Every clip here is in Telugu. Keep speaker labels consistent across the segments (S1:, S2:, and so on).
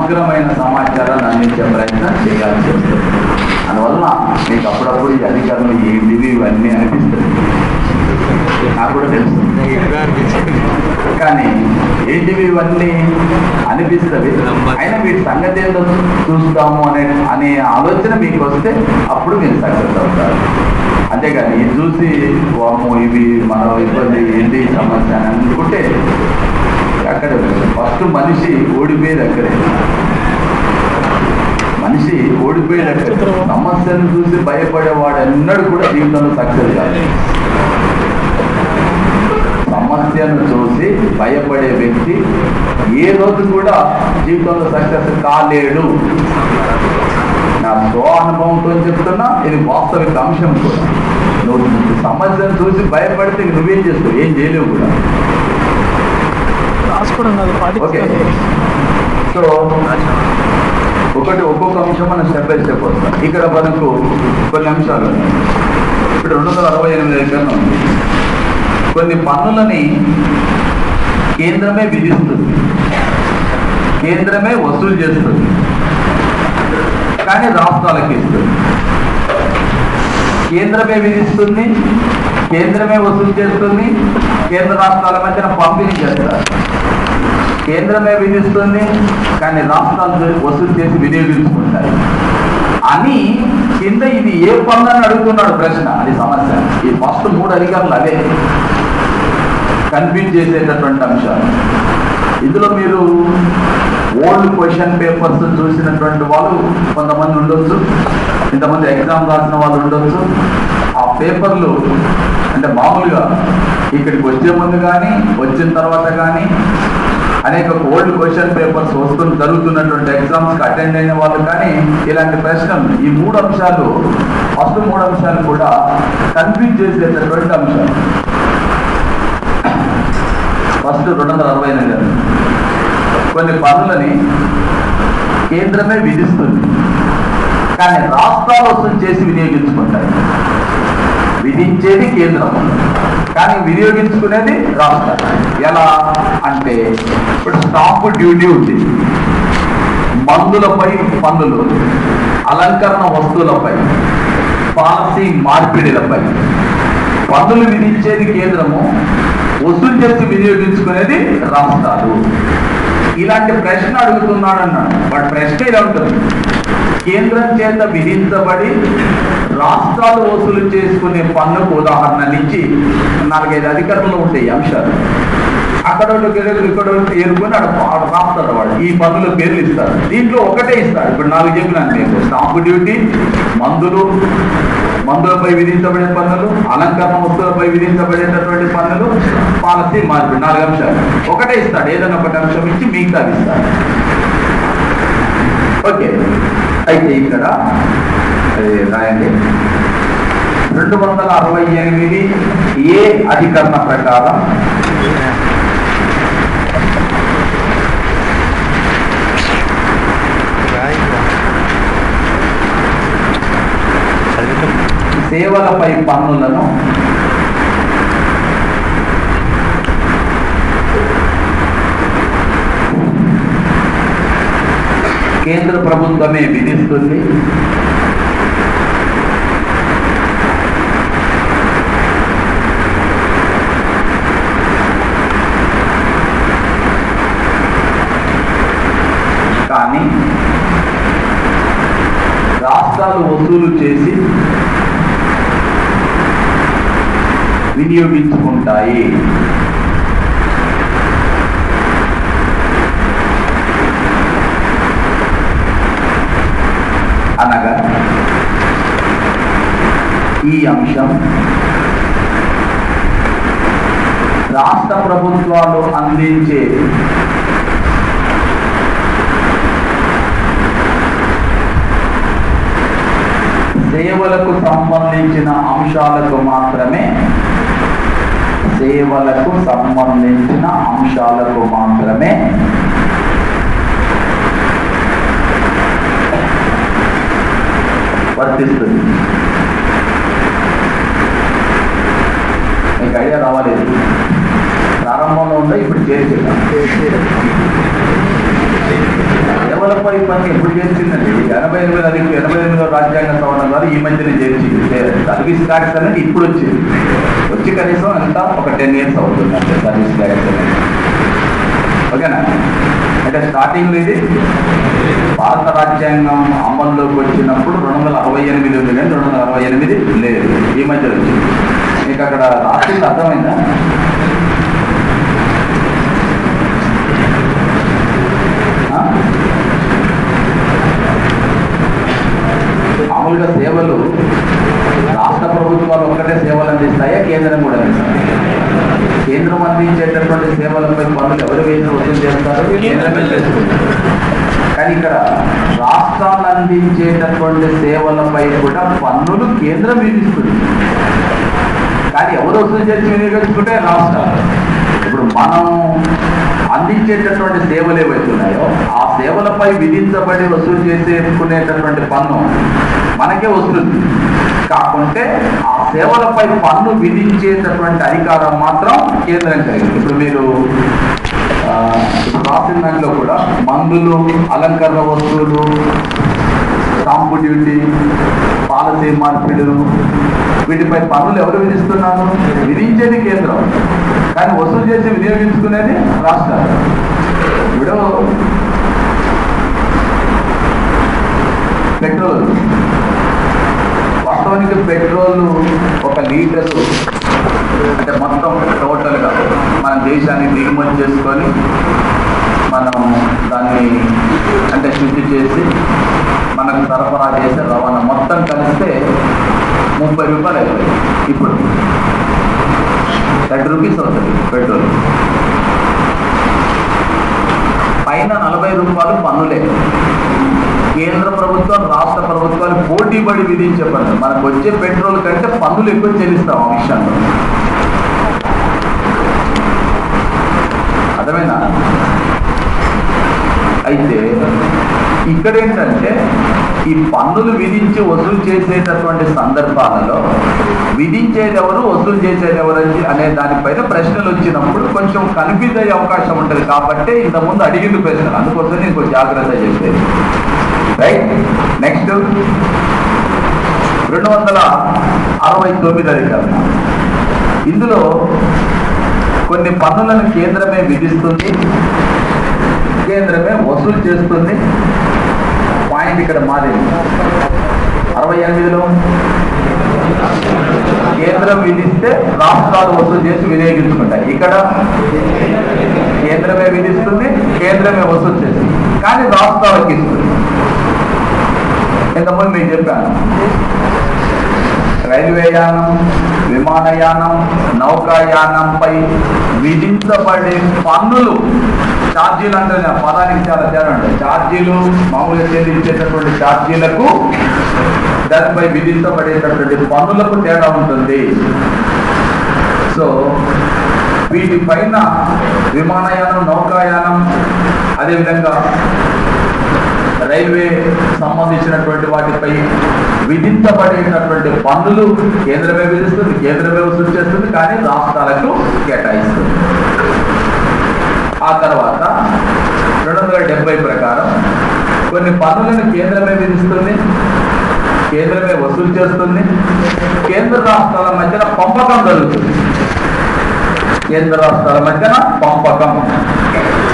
S1: సమగ్రమైన సమాచారాన్ని అందించే ప్రయత్నం చేయాల్సి వస్తుంది. అందువల్ల మీకు అప్పుడప్పుడు ఈ అధికారులు ఏంటివి ఇవన్నీ అనిపిస్తుంది, నాకు కూడా తెలుసు. కానీ ఏంటివి ఇవన్నీ అనిపిస్తుంది, అయినా వీటి సంగతి ఏంటో చూస్తాము అనే ఆలోచన మీకు వస్తే అప్పుడు మీరు సక్సెస్ అవుతారు. అంతేగాని ఇది చూసి వాము ఇవి మన ఇబ్బంది ఏంటి సమస్య అని అనుకుంటే అక్కడే ఫస్ట్ మనిషి ఓడిపోయేది అక్కడే. మనిషి ఓడిపోయేది అక్కడే. సమస్యను చూసి భయపడేవాడు ఎన్నడూ కూడా జీవితంలో సక్సెస్ కాదు. సమస్యను చూసి భయపడే వ్యక్తి ఏ రోజు కూడా జీవితంలో సక్సెస్ కాలేడు. నా స్వ అనుభవంతో చెప్తున్నా, ఇది వాస్తవిక అంశం కూడా. నువ్వు సమస్యను చూసి భయపడితే నువ్వేం చేస్తావు? ఏం చేయలేవు కూడా. ఓకే, సో ఒక్కొక్క అంశం మనం స్టెప్ బై స్టెప్ వస్తాం. ఇక్కడ మనకు కొన్ని అంశాలు ఇప్పుడు 268 దగ్గర ఉంది. కొన్ని పన్నులని కేంద్రమే విధిస్తుంది, కేంద్రమే వసూలు చేస్తుంది, కానీ రాష్ట్రాలకు ఇస్తుంది. కేంద్రమే విధిస్తుంది, కేంద్రమే వసూలు చేస్తుంది, కేంద్ర రాష్ట్రాల మధ్యన పంపిణీ చేస్తారు. కేంద్రమే విధిస్తుంది కానీ రాష్ట్రాలు వసూలు చేసి వినియోగించుకుంటారు అని కింద ఇది ఏ పన్ను అని అడుగుతున్నాడు ప్రశ్న. అది సమస్య. ఈ ఫస్ట్ 3 అధికారులు అవే కన్ఫ్యూజ్ చేసేటటువంటి అంశాలు. ఇందులో మీరు ఓల్డ్ క్వశ్చన్ పేపర్స్ చూసినటువంటి వాళ్ళు కొంతమంది ఉండొచ్చు, ఇంతమంది ఎగ్జామ్ రాసిన వాళ్ళు ఉండొచ్చు. ఆ పేపర్లు అంటే మామూలుగా ఇక్కడికి వచ్చే ముందు కానీ వచ్చిన తర్వాత కానీ అనేక ఓల్డ్ క్వశ్చన్ పేపర్స్ జరుగుతున్నటువంటి ఎగ్జామ్స్కి అటెండ్ అయిన వాళ్ళు కానీ ఇలాంటి ప్రశ్నలు ఈ 3 అంశాలు ఫస్ట్ 3 అంశాలు కూడా కన్ఫ్యూజ్ చేసేటటువంటి అంశాలు. ఫస్ట్ 268 కొన్ని పన్నులని కేంద్రమే విధిస్తుంది కానీ రాష్ట్రాలు వసూలు చేసి వినియోగించుకుంటాయి. విధించేది కేంద్రం కానీ వినియోగించుకునేది రాష్ట్రాలు. ఎలా అంటే ఇప్పుడు స్టాంపు డ్యూటీ ఉంది, మందులపై పన్నులు, అలంకరణ వస్తువులపై, పాలసీ మార్పిడిలపై పన్నులు విధించేది కేంద్రము, వసూలు చేసి వినియోగించుకునేది రాష్ట్రాలు. ఇలాంటి ప్రశ్న అడుగుతున్నాడు అన్నాడు. బట్ ప్రశ్న ఇలా ఉంటుంది, కేంద్రం చేత విధించబడి రాష్ట్రాలు వసూలు చేసుకునే పన్నుకు ఉదాహరణలు ఇచ్చి 4-5 అధికారులు ఉంటాయి అంశాలు. అక్కడ ఇక్కడ ఏరుకొని రాస్తాడు వాడు. ఈ పన్నుల పేర్లు ఇస్తారు, దీంట్లో ఒకటే ఇస్తాడు. ఇప్పుడు 4 చెప్పినాను మీకు. స్టాంపు డ్యూటీ, మందులపై విధించబడే పన్నులు, అలంకరణ వస్తువులపై విధించబడేటటువంటి పన్నులు, పాలసీ మార్పిడి, 4 అంశాలు ఒకటే ఇస్తాడు. ఏదైనా ఒకటి అంశం ఇచ్చి మిగతాది ఇస్తాడు. ఓకే, అయితే ఇక్కడ రాయండి 268 ఏ అధికరణ ప్రకారం సేవలపై పన్నులను కేంద్ర ప్రభుత్వమే విధిస్తుంది, కానీ రాష్ట్రాలు వసూలు చేసి వినియోగించుకుంటాయి. అనగా ఈ అంశం రాష్ట్ర ప్రభుత్వాలు అందించే సేవలకు సంబంధించిన అంశాలకు మాత్రమే వర్తిస్తుంది. మీకు ఐడియా రావాలేదు, ప్రారంభంలో ఉందా ఇప్పుడు చేసేదా? సేవలపై పని ఎప్పుడు చేసిందండి? 88వ రాజ్యాంగ సవరణ ద్వారా ఈ మధ్యనే చేర్చింది. సర్వీస్ ట్యాక్స్ అనేది ఇప్పుడు వచ్చింది. వచ్చి కనీసం అంతా ఒక 10 years అవుతుంది అంటే సర్వీస్ ట్యాక్స్ అనేది. ఓకేనా? అంటే స్టార్టింగ్లో ఇది భారత రాజ్యాంగం అమల్లోకి వచ్చినప్పుడు 268 ఉంది, కానీ 268 లేదు, ఈ మధ్యలో వచ్చింది. మీకు అక్కడ రాసింది అర్థమైందా? మామూలుగా సేవలు రాష్ట్ర ప్రభుత్వాలు ఒక్కటే సేవలు అందిస్తాయా, కేంద్రం కూడా అందిస్తాయి? కేంద్రం అందించేటటువంటి సేవలపై పన్నులు ఎవరు వేసిన వసూలు చేస్తారు? కేంద్రమే చేస్తుంది. కానీ ఇక్కడ రాష్ట్రాలు అందించేటటువంటి సేవలపై కూడా పన్నులు కేంద్రం విధిస్తుంది. కానీ ఎవరు వసూలు చేసి వినియోగించుకుంటే రాష్ట్రాలు. ఇప్పుడు మనం అందించేటటువంటి సేవలు ఏవైతున్నాయో ఆ సేవలపై విధించబడి వసూలు చేసుకునేటటువంటి పన్ను మనకే వస్తుంది. కాకుంటే ఆ సేవలపై పన్ను విధించేటటువంటి అధికారం మాత్రం కేంద్రం కలిగింది. ఇప్పుడు మీరు రాసిన దాంట్లో కూడా మందులు, అలంకరణ వస్తువులు, స్టాంపు డ్యూటీ, పాలసీ మార్పిడులు, వీటిపై పన్నులు ఎవరు విధిస్తున్నారు? విధించేది కేంద్రం, కానీ వసూలు చేసి వినియోగించుకునేది రాష్ట్రాలు. ఇప్పుడు పెట్రోల్, వాస్తవానికి పెట్రోల్ 1 లీటరు అంటే మొత్తం టోటల్గా మన దేశాన్ని దిగుమతి చేసుకొని మనం దాన్ని అంటే శుద్ధి చేసి మనకు సరఫరా చేసే రవాణా మొత్తం కలిస్తే 30 రూపాయలు అవుతుంది. ఇప్పుడు 30 రూపీస్ అవుతుంది పెట్రోల్. పైన 40 రూపాయలు పన్నులే. కేంద్ర ప్రభుత్వం, రాష్ట్ర ప్రభుత్వాలు పోటీ పడి విధించే పన్ను. మనకు వచ్చే పెట్రోల్ కంటే పన్నులు ఎక్కువ చెల్లిస్తాం ఆ విషయంలో. అర్థమైనా? అయితే ఇక్కడ ఏంటంటే ఈ పన్నులు విధించి వసూలు చేసేటటువంటి సందర్భాలలో విధించేది ఎవరు, వసూలు చేసేది ఎవరు అనే దానిపైన ప్రశ్నలు వచ్చినప్పుడు కొంచెం కన్ఫ్యూజ్ అయ్యే అవకాశం ఉంటుంది. కాబట్టి ఇంతకుముందు అడిగింది ప్రశ్నలు, అందుకోసం నేను కొంచెం జాగ్రత్త చేసేది. రైట్. నెక్స్ట్ 269 అధికరణ. ఇందులో కొన్ని పన్నులను కేంద్రమే విధిస్తుంది, కేంద్రమే వసూలు చేస్తుంది. పాయింట్ ఇక్కడ మారింది. 68లో కేంద్రం విధిస్తే రాష్ట్రాలు వసూలు చేసి వినియోగించుకుంటాయి. ఇక్కడ కేంద్రమే విధిస్తుంది, కేంద్రమే వసూలు చేస్తుంది, కానీ రాష్ట్రాలకు ఇస్తుంది. ఇంతకుముందు మీకు చెప్పాను, రైల్వే యానం, విమానయానం, నౌకాయానంపై విధించబడే పన్నులు, ఛార్జీలు అంటే పదానికి చాలా తేడా ఉంటాయి. ఛార్జీలు మామూలుగా చెల్లించేటటువంటి ఛార్జీలకు దానిపై విధించబడేటటువంటి పన్నులకు తేడా ఉంటుంది. సో వీటిపైన విమానయానం, నౌకాయానం, అదేవిధంగా రైల్వే సంబంధించినటువంటి వాటిపై విధించబడేటటువంటి పన్నులు కేంద్రమే విధిస్తుంది, కేంద్రమే వసూలు చేస్తుంది, కానీ రాష్ట్రాలకు కేటాయిస్తుంది. ఆ తర్వాత 270 ప్రకారం కొన్ని పన్నులను కేంద్రమే విధిస్తుంది, కేంద్రమే వసూలు చేస్తుంది, కేంద్ర రాష్ట్రాల మధ్యన పంపకం జరుగుతుంది. కేంద్ర రాష్ట్రాల మధ్యన పంపకం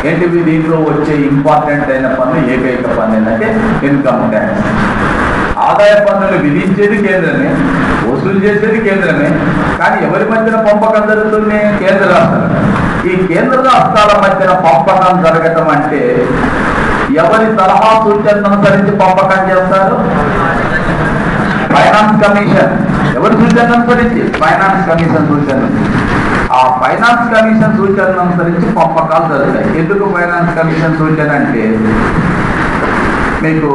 S1: ఏంటివి? దీంట్లో వచ్చే ఇంపార్టెంట్ అయిన పన్ను, ఏకైక పన్ను ఏంటంటే ఇన్కమ్ ట్యాక్స్. ఆదాయ పన్నులు విధించేది కేంద్రమే, వసూలు చేసేది కేంద్రమే, కానీ ఎవరి మధ్యన పంపకం జరుగుతుంది? కేంద్ర రాష్ట్రాలు. ఈ కేంద్ర రాష్ట్రాల మధ్యన పంపకం జరగటం అంటే ఎవరి సలహా సూచనను అనుసరించి పంపకం చేస్తారు? Finance commission. ఎవరి సూచనను అనుసరించి? ఫైనాన్స్ కమిషన్ సూచన. ఆ ఫైనాన్స్ కమిషన్ సూచనను అనుసరించి పంపకాలు జరుగుతాయి. ఎందుకు ఫైనాన్స్ కమిషన్ సూచన అంటే, మీకు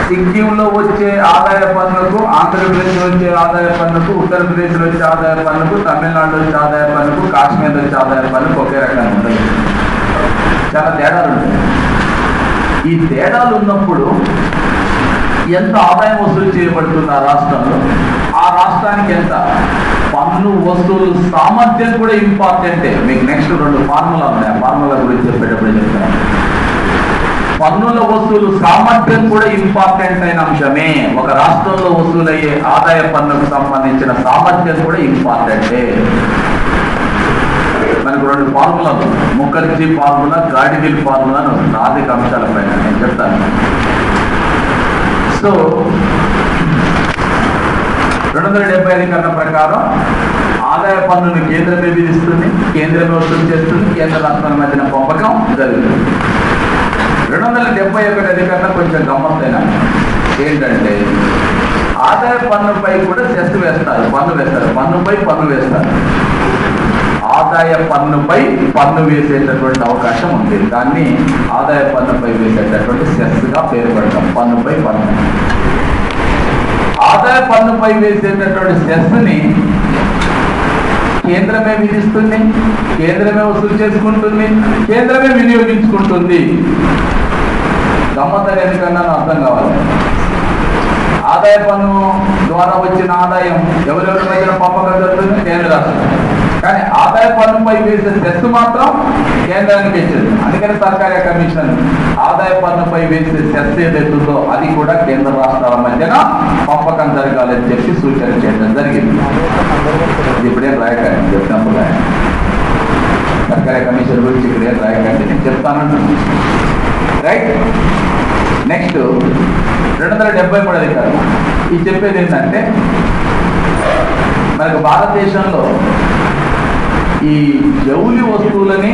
S1: సిక్కింలో వచ్చే ఆదాయ పన్నుకు, ఆంధ్రప్రదేశ్లో వచ్చే ఆదాయ పన్నుకు, ఉత్తరప్రదేశ్లో వచ్చే ఆదాయ పన్నుకు, తమిళనాడులో వచ్చే ఆదాయ పన్నుకు, కాశ్మీర్లో వచ్చే ఆదాయ పన్నుకు ఒకే రకంగా ఉంటుంది. చాలా తేడాలు ఉంటాయి. ఈ తేడాలు ఉన్నప్పుడు ఎంత ఆదాయం వసూలు చేయబడుతుంది ఆ రాష్ట్రంలో, ఆ రాష్ట్రానికి ఎంత పన్ను వసూలు సామర్థ్యం కూడా ఇంపార్టెంటే. మీకు నెక్స్ట్ 2 ఫార్ములా ఉన్నాయి, ఆ ఫార్ములా గురించి చెప్పేటప్పుడు చెప్తాను. పన్నుల వసూలు సామర్థ్యం కూడా ఇంపార్టెంట్ అయిన అంశమే. ఒక రాష్ట్రంలో వసూలయ్యే ఆదాయ పన్నుకు సంబంధించిన సామర్థ్యం కూడా ఇంపార్టెంటే. మనకు 2 ఫార్ములాలు, ముఖర్జీ ఫార్ములా, గాడిగిల్ ఫార్ములా అని వస్తుంది ఆర్థిక అంశాల పైన నేను చెప్తాను. సో 270 అధికరణ ప్రకారం ఆదాయ పన్నును కేంద్రమే విధిస్తుంది, కేంద్రమే వసూలు చేస్తుంది, కేంద్ర రాష్ట్రాల మధ్యన పంపకం జరుగుతుంది. 271 అధికరణ కొంచెం గమ్మత్తైన ఏంటంటే ఆదాయ పన్నుపై కూడా సెస్ వేస్తారు, పన్ను వేస్తారు, పన్నుపై పన్ను వేస్తారు. ఆదాయ పన్నుపై పన్ను వేసేటటువంటి అవకాశం ఉంది. దాన్ని ఆదాయ పన్నుపై వేసేటటువంటి సెస్గా పేరు పెడతాం. పన్నుపై పన్ను, ఆదాయ పన్నుపై వేసేటటువంటి సెస్ని కేంద్రమే విధిస్తుంది, కేంద్రమే వసూలు చేసుకుంటుంది, కేంద్రమే వినియోగించుకుంటుంది. గమ్మత్తు ఎందుకన్నా అర్థం కావాలి. ఆదాయ పన్ను ద్వారా వచ్చిన ఆదాయం ఎవరెవరి మధ్యన పంపకం జరుగుతుంది? కేంద్ర రాష్ట్రం. కానీ ఆదాయ పన్నుపై వేసే సెస్ మాత్రం కేంద్రానికి ఇచ్చేది. అందుకని సర్కారీ కమిషన్ ఆదాయ పన్నుపై వేసే సెస్ ఏదైతుందో అది కూడా కేంద్ర రాష్ట్రాల మధ్యన పంపకం జరగాలని చెప్పి సూచన చేయడం జరిగింది. ఇప్పుడేం రాయకండి, చెప్పినప్పుడు రాయండి. సర్కారీ కమిషన్ గురించి ఇప్పుడేం రాయకండి, నేను చెప్తానంటున్నాను. రైట్. నెక్స్ట్ 273 అధికారం. ఇది చెప్పేది ఏంటంటే మనకు భారతదేశంలో ఈ జౌలి వస్తువులని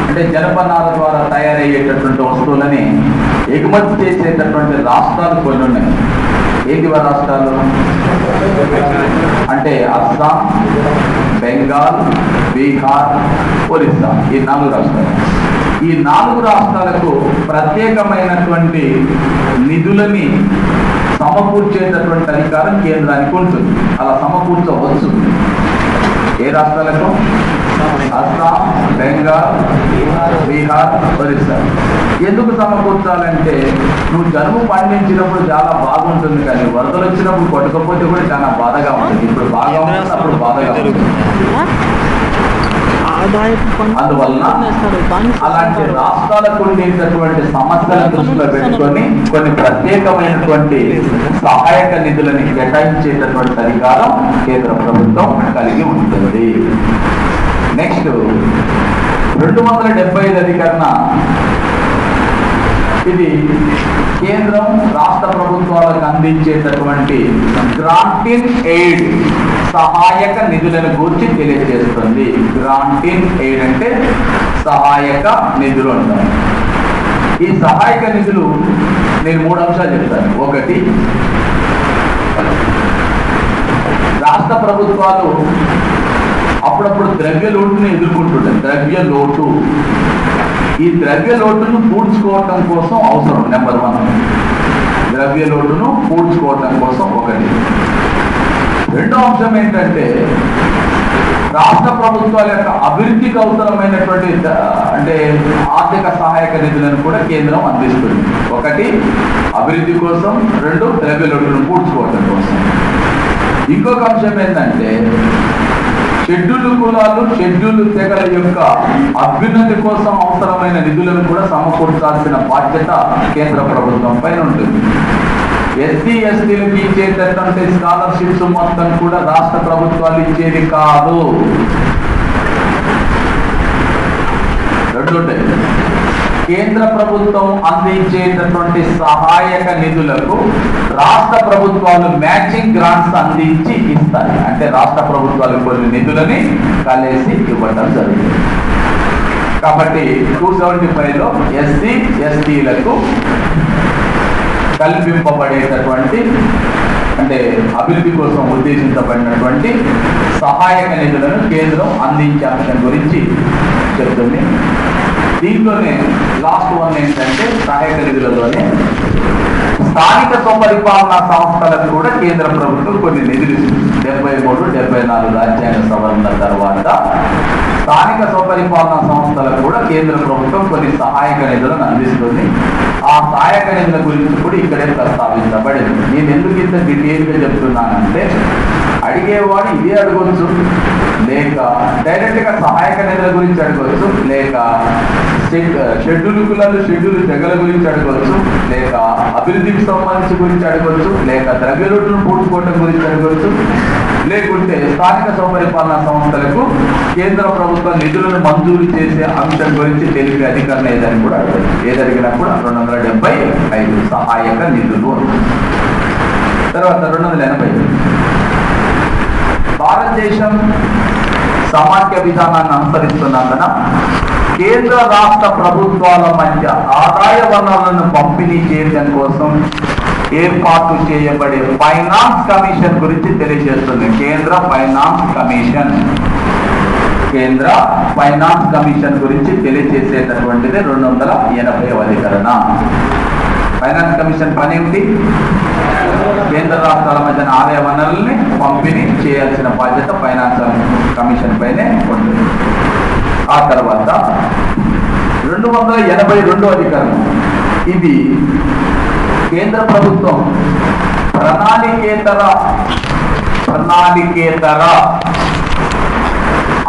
S1: అంటే జనపనాల ద్వారా తయారయ్యేటటువంటి వస్తువులని ఎగుమతి చేసేటటువంటి రాష్ట్రాలు కొన్ని ఉన్నాయి. ఏంటి రాష్ట్రాలు అంటే అస్సాం, బెంగాల్, బీహార్, ఒరిస్సా, ఈ 4 రాష్ట్రాలు. ఈ 4 రాష్ట్రాలకు ప్రత్యేకమైనటువంటి నిధులని సమకూర్చేటటువంటి అధికారం కేంద్రానికి ఉంటుంది. అలా సమకూర్చవచ్చు. ఏ రాష్ట్రాలకు? అస్సాం, బెంగాల్, బీహార్, ఒరిస్సా. ఎందుకు సమకూర్చాలంటే నువ్వు జనుము పండించినప్పుడు చాలా బాగుంటుంది, కానీ వరదలు వచ్చినప్పుడు కొట్టకపోతే కూడా చాలా బాధగా ఉంటుంది. ఇప్పుడు బాగా ఉంటుంది, అప్పుడు బాధగా ఉంటుంది. అందువలన అలాంటి రాష్ట్రాలకు ఉండేటటువంటి సమస్యలను దృష్టిలో పెట్టుకొని కొన్ని ప్రత్యేకమైనటువంటి సహాయక నిధులని కేటాయించేటటువంటి అధికారం కేంద్ర ప్రభుత్వం కలిగి ఉంటుంది. నెక్స్ట్ 275 అధికరణ. ఇది కేంద్రం రాష్ట్ర ప్రభుత్వాలకు అందించేటటువంటి గ్రాంటిన్ ఎయిడ్ సహాయక నిధులను గురించి తెలియజేస్తుంది. గ్రాంటిన్ ఎయిడ్ అంటే సహాయక నిధులు అంటారు. ఈ సహాయక నిధులు నేను 3 అంశాలు చెప్తాను. ఒకటి, రాష్ట్ర ప్రభుత్వాలు అప్పుడప్పుడు ద్రవ్య లోటును ఎదుర్కొంటుంటాయి. ద్రవ్య లోటు, ఈ ద్రవ్య లోటును పూడ్చుకోవటం కోసం అవసరం. నెంబర్ 1 ద్రవ్య లోటును పూడ్చుకోవటం కోసం ఒకటి. రెండో అంశం ఏంటంటే రాష్ట్ర ప్రభుత్వాల యొక్క అభివృద్ధికి అవసరమైనటువంటి అంటే ఆర్థిక సహాయక నిధులను కూడా కేంద్రం అందిస్తుంది. ఒకటి అభివృద్ధి కోసం, 2 ద్రవ్య లోటును పూడ్చుకోవటం కోసం. ఇంకొక అంశం ఏంటంటే షెడ్యూల్ కులాలు, షెడ్యూల్ తెగల యొక్క అభ్యున్నతి కోసం అవసరమైన నిధులను కూడా సమకూర్చాల్సిన బాధ్యత కేంద్ర ప్రభుత్వం పైన ఉంటుంది. ఎస్సీ ఎస్టీలకు ఇచ్చేటటువంటి స్కాలర్షిప్స్ మొత్తం కూడా రాష్ట్ర ప్రభుత్వాలు ఇచ్చేది కాదు. 2 ఉంటాయి. కేంద్ర ప్రభుత్వం అందించేటటువంటి సహాయక నిధులకు రాష్ట్ర ప్రభుత్వాలు మ్యాచింగ్ గ్రాంట్స్ అందించి ఇస్తాయి. అంటే రాష్ట్ర ప్రభుత్వాలు కొన్ని నిధులని కలిసి ఇవ్వడం జరుగుతుంది. కాబట్టి 275లో ఎస్సీ ఎస్టీలకు కల్పింపబడేటటువంటి అంటే అభివృద్ధి కోసం ఉద్దేశించబడినటువంటి సహాయక నిధులను కేంద్రం అందించే అంశం గురించి చెప్తుంది. దీంట్లోనే లాస్ట్ 1 ఏంటంటే సహాయక నిధులలోనే స్థానిక స్వపరిపాలనా సంస్థలకు కూడా కేంద్ర ప్రభుత్వం కొన్ని నిధులు ఇస్తుంది. 73, 74 రాజ్యాంగ సవరణ తర్వాత స్థానిక స్వపరిపాలనా సంస్థలకు కూడా కేంద్ర ప్రభుత్వం కొన్ని సహాయక నిధులను అందిస్తుంది. ఆ సహాయక నిధుల గురించి కూడా ఇక్కడే ప్రస్తావించబడింది. నేను ఎందుకు ఇంత డీటెయిల్గా చెప్తున్నానంటే అడిగేవాడు ఇదే అడగవచ్చు, లేక డైరెక్ట్గా సహాయక నిధుల గురించి అడగవచ్చు, లేక షెడ్యూల్ కులాలు షెడ్యూల్ తెగల గురించి అడగవచ్చు, లేక అభివృద్ధికి సంబంధించి గురించి అడగవచ్చు, లేక ద్రవ్యలోటును పూడ్చుకోవటం గురించి అడగవచ్చు, లేకుంటే స్థానిక సౌపరిపాలనా సంస్థలకు కేంద్ర ప్రభుత్వ నిధులను మంజూరు చేసే అంశం గురించి తెలిపే అధికారం ఏదని కూడా అడగవచ్చు. ఏదడిగినా కూడా 275 సహాయక నిధులు. తర్వాత 280 భారతదేశం సమాఖ్య విధానాన్ని అనుసరిస్తున్నందున కేంద్ర రాష్ట్ర ప్రభుత్వాల మధ్య ఆదాయ వనరులను పంపిణీ చేయడం కోసం ఏర్పాటు చేయబడే ఫైనాన్స్ కమిషన్ గురించి తెలియజేస్తుంది. కేంద్ర ఫైనాన్స్ కమిషన్ గురించి తెలియజేసేటటువంటిది 280వ అధికరణ. ఫైనాన్స్ కమిషన్ పని ఏమిటి? కేంద్ర రాష్ట్రాల మధ్య ఆదాయ వనరుల్ని పంపిణీ చేయాల్సిన బాధ్యత ఫైనాన్స్ కమిషన్ పైనే ఉంటుంది. ఆ తర్వాత 282వ అధికరణం. ఇది కేంద్ర ప్రభుత్వం ప్రణాళికేతర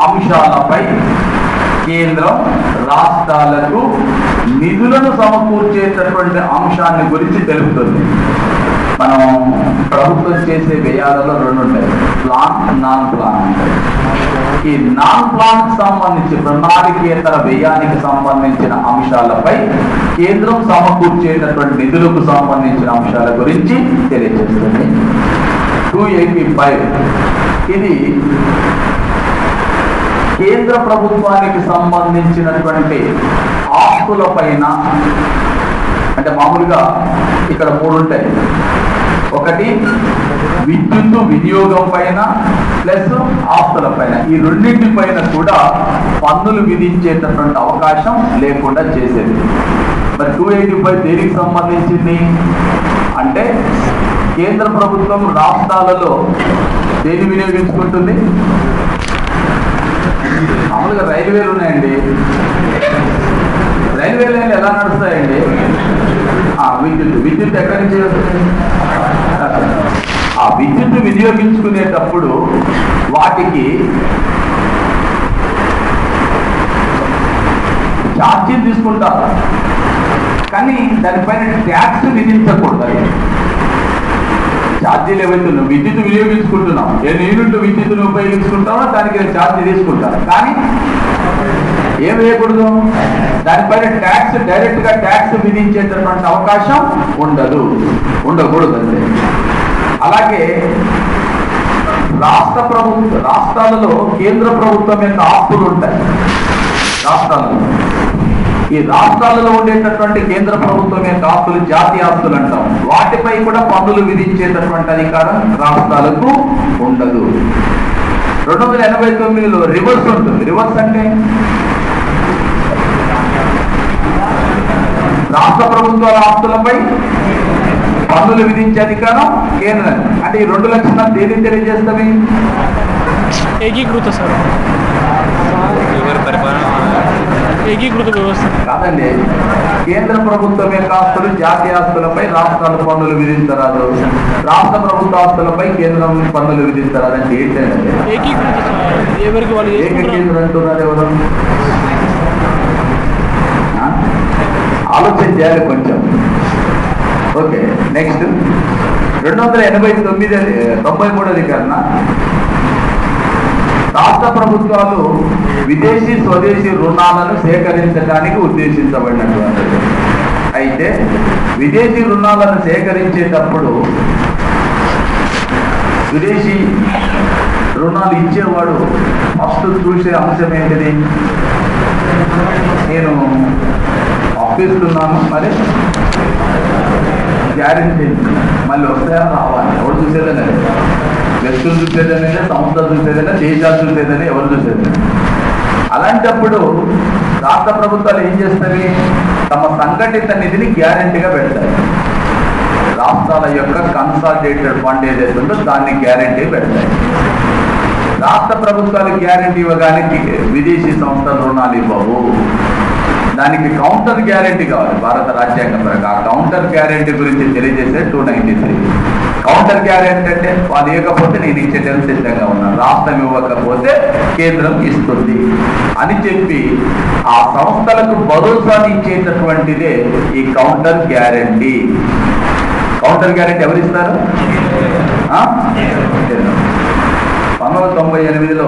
S1: అంశాలపై కేంద్రం రాష్ట్రాలకు నిధులను సమకూర్చేటటువంటి అంశాన్ని గురించి తెలుపుతుంది. మనం ప్రభుత్వం చేసే వ్యయాలలో 2 ఉంటాయి, ప్లాన్, నాన్ ప్లాన్. ఈ నాన్ ప్లాన్ సంబంధించి ప్రణాళికేతర వ్యయానికి సంబంధించిన అంశాలపై కేంద్రం సమకూర్చేటటువంటి నిధులకు సంబంధించిన అంశాల గురించి తెలియజేస్తుంది. 285 ఇది కేంద్ర ప్రభుత్వానికి సంబంధించినటువంటి ఆస్తుల పైన, అంటే మామూలుగా ఇక్కడ 3 ఉంటాయి. ఒకటి విద్యుత్ వినియోగం పైన ప్లస్ ఆస్తుల పైన. ఈ రెండింటి పైన కూడా పన్నులు విధించేటటువంటి అవకాశం లేకుండా చేసేది. మరి 285 దేనికి సంబంధించింది అంటే కేంద్ర ప్రభుత్వం రాష్ట్రాలలో దేని వినియోగించుకుంటుంది? మామూలుగా రైల్వేలు ఉన్నాయండి, రైల్వే లైన్లు ఎలా నడుస్తాయండి? విద్యుత్ ఎక్కడి నుంచి? ఆ విద్యుత్ వినియోగించుకునేటప్పుడు వాటికి ఛార్జీలు తీసుకుంటారు, కానీ దానిపైన ట్యాక్స్ విధించకూడదు. ఛార్జీలు ఏవైతే విద్యుత్ వినియోగించుకుంటున్నాం, ఎన్ని యూనిట్లు విద్యుత్తును ఉపయోగించుకుంటామో దానికి ఛార్జీ తీసుకుంటారు, కానీ ఏం వేయకూడదు, దానిపైన ట్యాక్స్ డైరెక్ట్ గా ట్యాక్స్ విధించేటటువంటి అవకాశం ఉండకూడదు అంతే. అలాగే రాష్ట్రాలలో కేంద్ర ప్రభుత్వం యొక్క ఆస్తులు ఉంటాయి. రాష్ట్రాలలో ఈ రాష్ట్రాలలో ఉండేటటువంటి కేంద్ర ప్రభుత్వం యొక్క ఆస్తులు జాతీయ ఆస్తులు అంటాం. వాటిపై కూడా పన్నులు విధించేటటువంటి అధికారం రాష్ట్రాలకు ఉండదు. 289లో రివర్స్ ఉంటుంది. రివర్స్ అంటే రాష్ట్ర ప్రభుత్వాల ఆస్తులపై పన్నులు విధించే అధికారం కేంద్రం. అంటే ఈ 2 లక్షణాలు దేని తెలియజేస్తాయి?
S2: ఏకీకృత వ్యవస్థ
S1: కాదండి. కేంద్ర ప్రభుత్వం యొక్క ఆస్తులు జాతీయ ఆస్తులపై రాష్ట్రాలు పన్నులు విధించరాదు, రాష్ట్ర ప్రభుత్వ ఆస్తులపై కేంద్రం పన్నులు విధించరాదు. అంటే ఏంటంటే ఏకకేంద్రం అంటున్నారు ఎవరు? ఆలోచన చేయాలి కొంచెం. ఓకే, నెక్స్ట్ 293 అధికరణ. రాష్ట్ర ప్రభుత్వాలు విదేశీ స్వదేశీ రుణాలను సేకరించడానికి ఉద్దేశించబడినటువంటిది. అయితే విదేశీ రుణాలను సేకరించేటప్పుడు విదేశీ రుణాలు ఇచ్చేవాడు ఫస్ట్ చూసే అంశం ఏంటిది? నేను అప్పిస్తున్నాను, మరి గ్యారెంటీ మళ్ళీ వస్తాయా రావాలి. ఎవరు చూసేదని? వ్యక్తులు చూసేదనే, సంస్థలు చూసేదనే, దేశాలు చూసేదని, ఎవరు చూసేదని. అలాంటప్పుడు రాష్ట్ర ప్రభుత్వాలు ఏం చేస్తాయి? తమ సంఘటిత నిధిని గ్యారెంటీగా పెడతాయి. రాష్ట్రాల యొక్క కన్సాలిడేటెడ్ ఫండ్ ఏదైతే ఉందో దాన్ని గ్యారెంటీ పెడతాయి. రాష్ట్ర ప్రభుత్వాలు గ్యారెంటీ ఇవ్వడానికి విదేశీ సంస్థలు రుణాలు ఇవ్వవు. దానికి కౌంటర్ గ్యారెంటీ కావాలి భారత రాజ్యాంగం ప్రకారం. ఆ కౌంటర్ గ్యారెంటీ గురించి తెలియజేసే 293. కౌంటర్ గ్యారెంటీ అంటే వాళ్ళు ఇవ్వకపోతే నేను ఇచ్చేటప్పుడు సిద్ధంగా ఉన్నాను, రాష్ట్రం ఇవ్వకపోతే కేంద్రం ఇస్తుంది అని చెప్పి ఆ సంస్థలకు భరోసాని ఇచ్చేటటువంటిదే ఈ కౌంటర్ గ్యారెంటీ. కౌంటర్ గ్యారెంటీ ఎవరు ఇస్తారు? 1998లో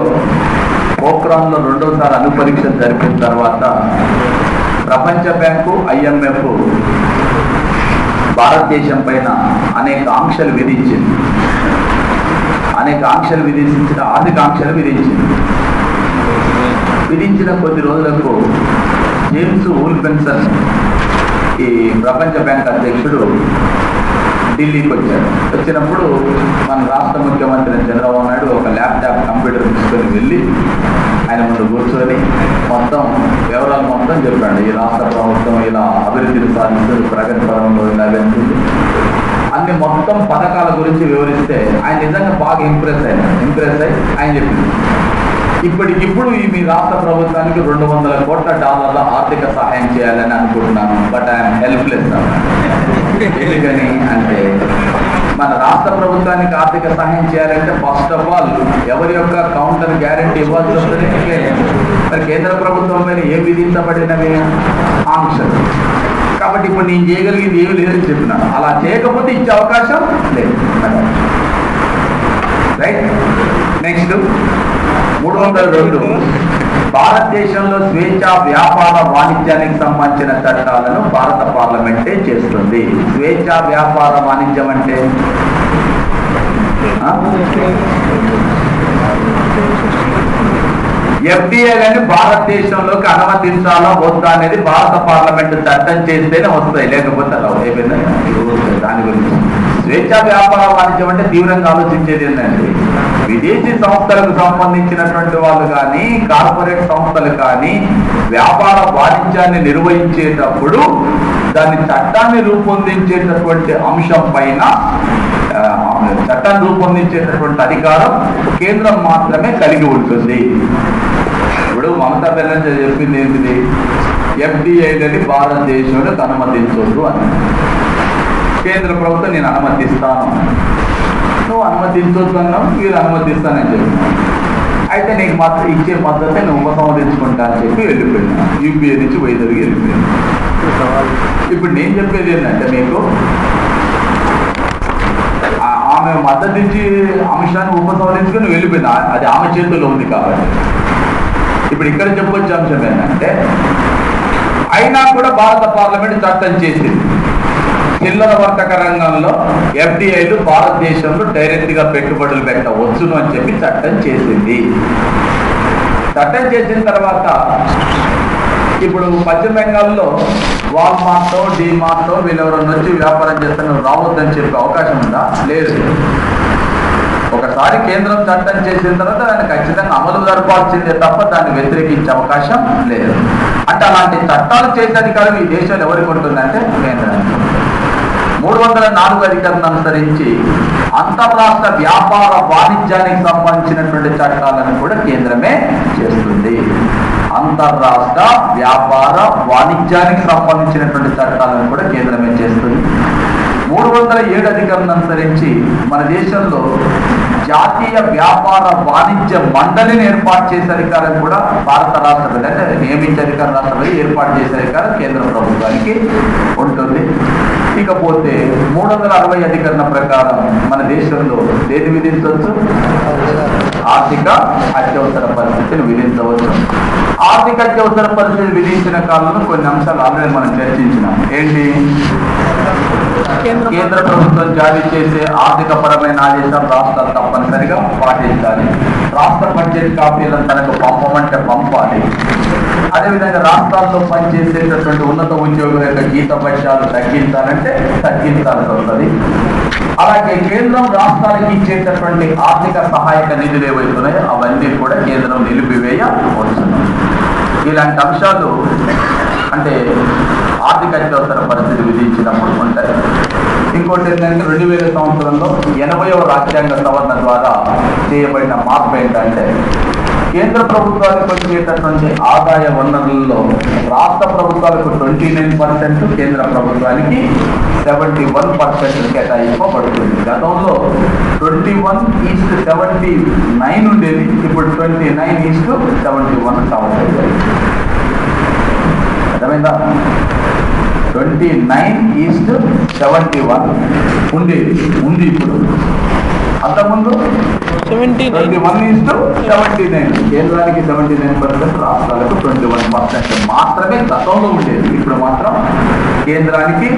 S1: పోఖ్రాన్లో రెండోసారి అణుపరీక్ష జరిపిన తర్వాత ప్రపంచ బ్యాంకు, IMF భారతదేశం పైన అనేక ఆంక్షలు విధించింది. ఆర్థిక ఆంక్షలు విధించిన కొద్ది రోజులకు జేమ్స్ వూల్ఫెన్సన్ ఈ ప్రపంచ బ్యాంక్ అధ్యక్షుడు ఢిల్లీకి వచ్చినప్పుడు మన రాష్ట్ర ముఖ్యమంత్రి చంద్రబాబు నాయుడు ఒక ల్యాప్టాప్ కంప్యూటర్ తీసుకొని వెళ్ళి ఆయన ముందు కూర్చొని మొత్తం వివరాలు మొత్తం చెప్పాడు. ఈ రాష్ట్ర ప్రభుత్వం ఇలా అభివృద్ధిని సాధిస్తుంది, ప్రగతి పరంలో ఇలా వెళ్తుంది అన్ని మొత్తం పథకాల గురించి వివరిస్తే ఆయన నిజంగా బాగా ఇంప్రెస్ అయ్యి ఆయన చెప్పింది, ఇప్పటికిప్పుడు మీ రాష్ట్ర ప్రభుత్వానికి $200 కోట్ల ఆర్థిక సహాయం చేయాలని అనుకుంటున్నాను, బట్ ఐఎమ్ హెల్ప్లెస్. ఎందుకని అంటే మన రాష్ట్ర ప్రభుత్వానికి ఆర్థిక సహాయం చేయాలంటే ఫస్ట్ ఆఫ్ ఆల్ ఎవరి యొక్క కౌంటర్ గ్యారెంటీ ఇవ్వాల్సి వస్తుంది. మరి కేంద్ర ప్రభుత్వం పైన ఏం విధించబడినవి ఆంక్షలు. కాబట్టి ఇప్పుడు నేను చేయగలిగింది ఏమి లేదని చెప్పినాను. అలా చేయకపోతే ఇచ్చే అవకాశం లేదు. రైట్. నెక్స్ట్ 302 భారతదేశంలో స్వేచ్ఛ వ్యాపార వాణిజ్యానికి సంబంధించిన చట్టాలను భారత పార్లమెంటే చేస్తుంది. స్వేచ్ఛ వ్యాపార వాణిజ్యం అంటే FDIలని భారతదేశంలోకి అనుమతించాలా వద్దా అనేది భారత పార్లమెంట్ చట్టం చేస్తేనే వస్తాయి, లేకపోతే అలా అయిపోయిందా. దాని గురించి స్వేచ్ఛ వ్యాపార వాణిజ్యం అంటే తీవ్రంగా ఆలోచించేది ఏంటంటే విదేశీ సంస్థలకు సంబంధించినటువంటి వాళ్ళు కానీ కార్పొరేట్ సంస్థలు కానీ వ్యాపార వాణిజ్యాన్ని నిర్వహించేటప్పుడు దాని చట్టాన్ని రూపొందించేటటువంటి అంశం పైన చట్టాన్ని రూపొందించేటటువంటి అధికారం కేంద్రం మాత్రమే కలిగి ఉంటుంది. ఇప్పుడు మమతా బెనర్జీ చెప్పింది ఏంటిది? FDIలని భారతదేశంలో అనుమతించొద్దు అని. కేంద్ర ప్రభుత్వం నేను అనుమతిస్తాను, నువ్వు అనుమతించొద్దు అన్నావు, మీరు అనుమతిస్తానని చెప్పినావు. అయితే నీకు మాత్రం ఇచ్చే మద్దతే నువ్వు ఉపసంహరించుకుంటా అని చెప్పి వెళ్ళిపోయినా, UPA నుంచి వైదొలిగి వెళ్ళిపోయాను. ఇప్పుడు నేను చెప్పేది ఏంటంటే మీకు ఆమె మద్దతు ఇచ్చి అంశాన్ని ఉపసంహరించుకుని వెళ్ళిపోయినా అది ఆమె చేతుల్లో ఉంది. కాబట్టి ఇప్పుడు ఇక్కడ చెప్పొచ్చే అంశం ఏంటంటే అయినా కూడా భారత పార్లమెంట్ చట్టం చేసింది చిల్లర వర్తక రంగంలో FDIలు భారతదేశంలో డైరెక్ట్ గా పెట్టుబడులు పెట్టవచ్చును అని చెప్పి చట్టం చేసింది. చట్టం చేసిన తర్వాత ఇప్పుడు పశ్చిమ బెంగాల్లో వాల్మార్ట్, డిమార్ట్ వీళ్ళెవరన్నా వచ్చి వ్యాపారం చేస్తే నువ్వు రావద్దని చెప్పే అవకాశం ఉందా? లేదు. ఒకసారి కేంద్రం చట్టం చేసిన తర్వాత దాన్ని ఖచ్చితంగా అమలు జరపాల్సిందే తప్ప దాన్ని వ్యతిరేకించే అవకాశం లేదు. అంటే అలాంటి చట్టాలు చేసే అధికారం ఈ దేశంలో ఎవరికి ఉంటుందంటే కేంద్రానికి. 304 అధికారాన్ని అనుసరించి అంతర్రాష్ట్ర వ్యాపార వాణిజ్యానికి సంబంధించినటువంటి చట్టాలను కూడా కేంద్రమే చేస్తుంది. అంతర్రాష్ట్ర వ్యాపార వాణిజ్యానికి సంబంధించినటువంటి చట్టాలను కూడా కేంద్రమే చేస్తుంది. 307 అధికారాన్ని అనుసరించి మన దేశంలో జాతీయ వ్యాపార వాణిజ్య మండలిని ఏర్పాటు చేసే అధికారం కూడా భారత రాష్ట్రపతి అంటే నియమించే అధికారం రాష్ట్రపతి ఏర్పాటు చేసే అధికారం కేంద్ర ప్రభుత్వానికి ఉంటుంది. ఇకపోతే 360 అధికరణ ప్రకారం మన దేశంలో దేని విధించవచ్చు? ఆర్థిక అత్యవసర పరిస్థితిని విధించవచ్చు. ఆర్థిక అత్యవసర పరిస్థితి విధించిన కాలంలో కొన్ని అంశాలు ఆల్రెడీ మనం చర్చించినాం. ఏంటి? కేంద్ర ప్రభుత్వం జారీ చేసే ఆర్థిక పరమైన ఆదేశాలు రాష్ట్రాలు తప్పనిసరిగా పాటించాలి. రాష్ట్ర బడ్జెట్ కాపీలను తనకు పంపమంటే పంపాలి. అదేవిధంగా రాష్ట్రాల్లో పనిచేసేటటువంటి ఉన్నత ఉద్యోగుల యొక్క జీతభత్యాలు తగ్గించాలంటే తగ్గించాల్సి వస్తుంది. అలాగే కేంద్రం రాష్ట్రానికి ఇచ్చేటటువంటి ఆర్థిక సహాయక నిధులు ఏవైతున్నాయో అవన్నీ కూడా కేంద్రం నిలిపివేయవచ్చు. ఇలాంటి అంశాలు అంటే ఆర్థిక అత్యవసర పరిస్థితి విధించినప్పుడు ఉంటాయి. ఇంకోటి ఏంటంటే 2000 సంవత్సరంలో 80వ రాజ్యాంగ సవరణ ద్వారా చేయబడిన మార్పు ఏంటంటే కేంద్ర ప్రభుత్వానికి వచ్చేటటువంటి ఆదాయ వనరులలో రాష్ట్ర ప్రభుత్వాలకు 29%, కేంద్ర ప్రభుత్వానికి 71% కేటాయింపబడుతుంది. గతంలో 21:79 ఉండేది, ఇప్పుడు 29:71 కావాలి. అర్థమైందా? 29:71 ఉంది ఇప్పుడు. అంతకుముందు 21:79, కేంద్రానికి 79%, రాష్ట్రాలకు 21% మాత్రమే గతంలో ఉండేది. ఇప్పుడు మాత్రం కేంద్రానికి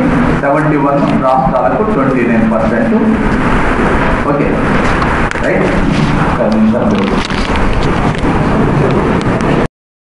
S1: 71, రాష్ట్రాలకు 29%. Okay right.